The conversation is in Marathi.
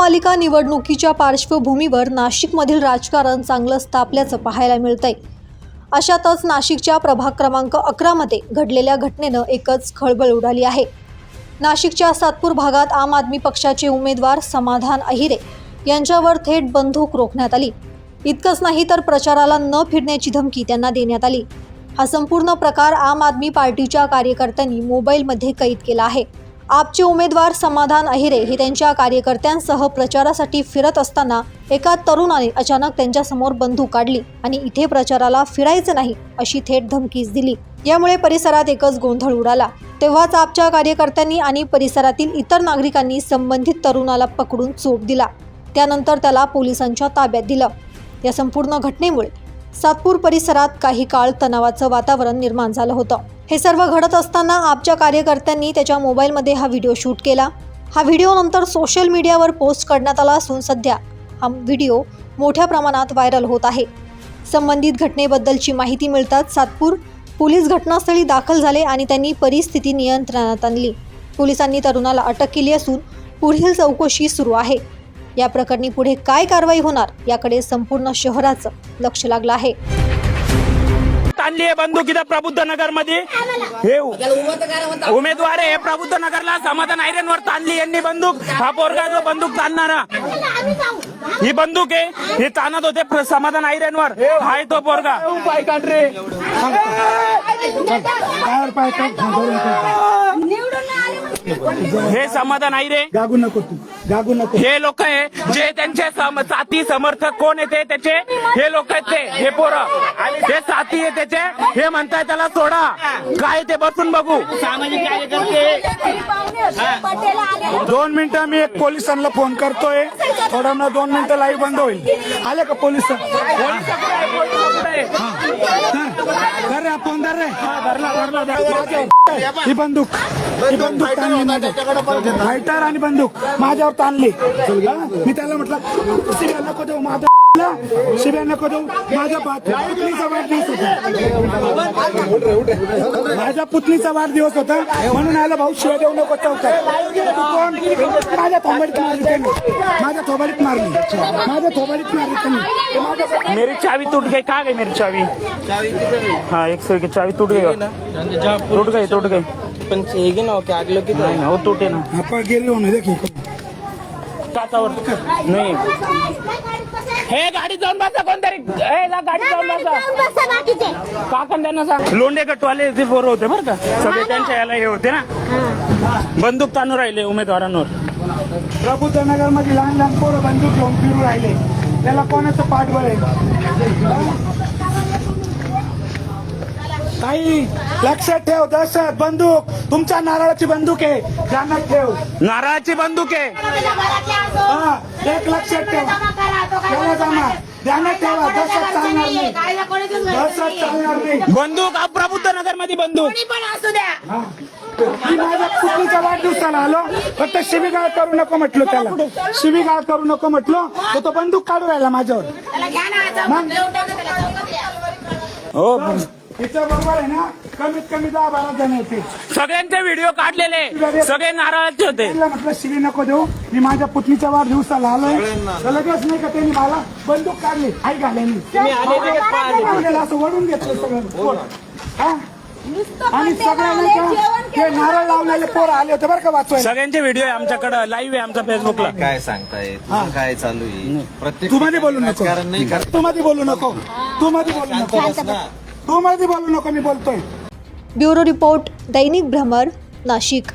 महापालिका निवडणुकीच्या पार्श्वभूमीवर नाशिकमधील राजकारण चांगलंच तापल्याचं पाहायला मिळतंय। अशातच नाशिकच्या प्रभाग क्रमांक 11 मध्ये घडलेल्या घटनेनं एकच खळबळ उडाली आहे। नाशिकच्या सातपूर भागात आम आदमी पक्षाचे उमेदवार समाधान अहिरे यांच्यावर थेट बंदूक रोखण्यात आली। इतकंच नाही तर प्रचाराला न फिरण्याची धमकी त्यांना देण्यात आली। हा संपूर्ण प्रकार आम आदमी पार्टीच्या कार्यकर्त्यांनी मोबाईलमध्ये कैद केला आहे। आपचे उमेदवार समाधान अहिरे हे त्यांच्या कार्यकर्त्यांसह प्रचारासाठी फिरत असताना एका तरुणाने अचानक त्यांच्यासमोर बंदूक काढली आणि इथे प्रचाराला फिरायचं नाही अशी थेट धमकीच दिली। यामुळे परिसरात एकच गोंधळ उडाला। तेव्हाच आपच्या कार्यकर्त्यांनी आणि परिसरातील इतर नागरिकांनी संबंधित तरुणाला पकडून चोप दिला। त्यानंतर त्याला पोलिसांच्या ताब्यात दिलं। या संपूर्ण घटनेमुळे सातपूर परिसरात काही काळ तणावाचं वातावरण निर्माण झालं होतं। हे सर्व घडत असताना आपच्या कार्यकर्त्यांनी त्याच्या मोबाईलमध्ये हा व्हिडिओ शूट केला। हा व्हिडिओ नंतर सोशल मीडियावर पोस्ट करण्यात आला असून सध्या हा व्हिडिओ मोठ्या प्रमाणात व्हायरल होत आहे। संबंधित घटनेबद्दलची माहिती मिळताच सातपूर पोलीस घटनास्थळी दाखल झाले आणि त्यांनी परिस्थिती नियंत्रणात आणली। पोलिसांनी तरुणाला अटक केली असून पुढील चौकशी सुरू आहे। या प्रकरणी पुढे काय कारवाई होणार याकडे संपूर्ण शहराचं लक्ष लागलं आहे। आणली आहे बंदूक इथं प्रबुद्ध नगर मध्ये हे उमेदवार आहे प्रबुद्ध नगरला समाधान आयरनवर ताणली यांनी बंदूक। हा पोरगा जो बंदूक ताणणारा ही बंदूक आहे हे ताणत होते समाधान आयरनवर। हाय तो पोरगा पाय काढ रे हे समाधान आयरे गागू नको हे लोक आहे जे त्यांचे साथी समर्थक कोण येते त्याचे हे लोक आहेत ते हे पोरं हे साथी आहे त्याचे हे म्हणताय त्याला सोडा काय ते बसून बघू। सामाजिक कार्यकर्ते 2 मिनिटं मी एक पोलिसांना फोन करतोय। थोडा ना 2 मिनिटं लाईव्ह बंद होईल। आले का पोलिस? कर रे फोन रे ही बंदूक फायटर आणि बंदूक माझ्यावर ताणली। मी त्याला म्हटलं शिव्या नको देऊ माझा शिव्या नको देऊ माझ्या पुतणीचा वाढदिवस होता माझ्या पुतणीचा वाढदिवस होता म्हणून आला भाऊ शिव्या देऊ नको चौकात। कोण माझ्या थोबाडीत मारली त्यांनी माझ्या थोबाडीत मारली त्यांनी। मेरी चावी टूट गई कहाँ गई मेरी चावी? हाँ 100 की चावी टूट गई पण हेगी ना ओके आगलो की नाही ना वो टूटे ना आपण गेले होणे देखील काचावर नाही हे गाडी जाऊन बसा कोणतरी गाडी जाऊन बसा काकन त्यांना सांग लोंढे गटवाले ते पोरं होते बरं का सगळे त्यांच्या याला हे होते ना बंदूक ताणून राहिले उमेदवारांवर। प्रबुद्ध नगर मध्ये लहान पोरं बंदूक घेऊन फिरू राहिले त्याला कोणाचं पाठबळ आहे? काही लक्षात ठेव दहशत बंदूक तुमच्या नारळाची बंदूक आहे ध्यानात ठेव। नारळाची बंदूक आहे एक लक्षात ठेव ध्यानात ठेवा दहशत चालणार नाही बंदूक प्रबुद्ध नगर मध्ये बंदूक। मी माझ्या पुतणीच्या वाढदिवसाला आलो फक्त शिवीगाळ करू नको म्हटलो त्याला शिवीगाळ करू नको म्हटलो तो बंदूक काढू राहिला माझ्यावर। हो तिच्या बरोबर आहे ना कमीत कमी 10-12 जण येते सगळ्यांचे व्हिडिओ काढलेले सगळे नारळाचे होते। म्हटलं शिवी नको देऊ मी माझ्या पुतणीच्या वाढदिवसाला आलोय लगेच नाही का त्यांनी मला बंदूक काढली आई घालायनी असं वळून घेतलं सगळं आणि सगळ्यांना ते नारळ लावलेले पोरं आले होते बरं का वाचवायला। सगळ्यांचे व्हिडिओ आहे आमच्याकडे लाईव्ह आहे आमच्या फेसबुकला। काय सांगताय काय चालू आहे प्रत्येक तू मध्ये बोलू नको तू मध्ये बोलू नको मी बोलतोय। ब्युरो रिपोर्ट दैनिक भ्रमर नाशिक।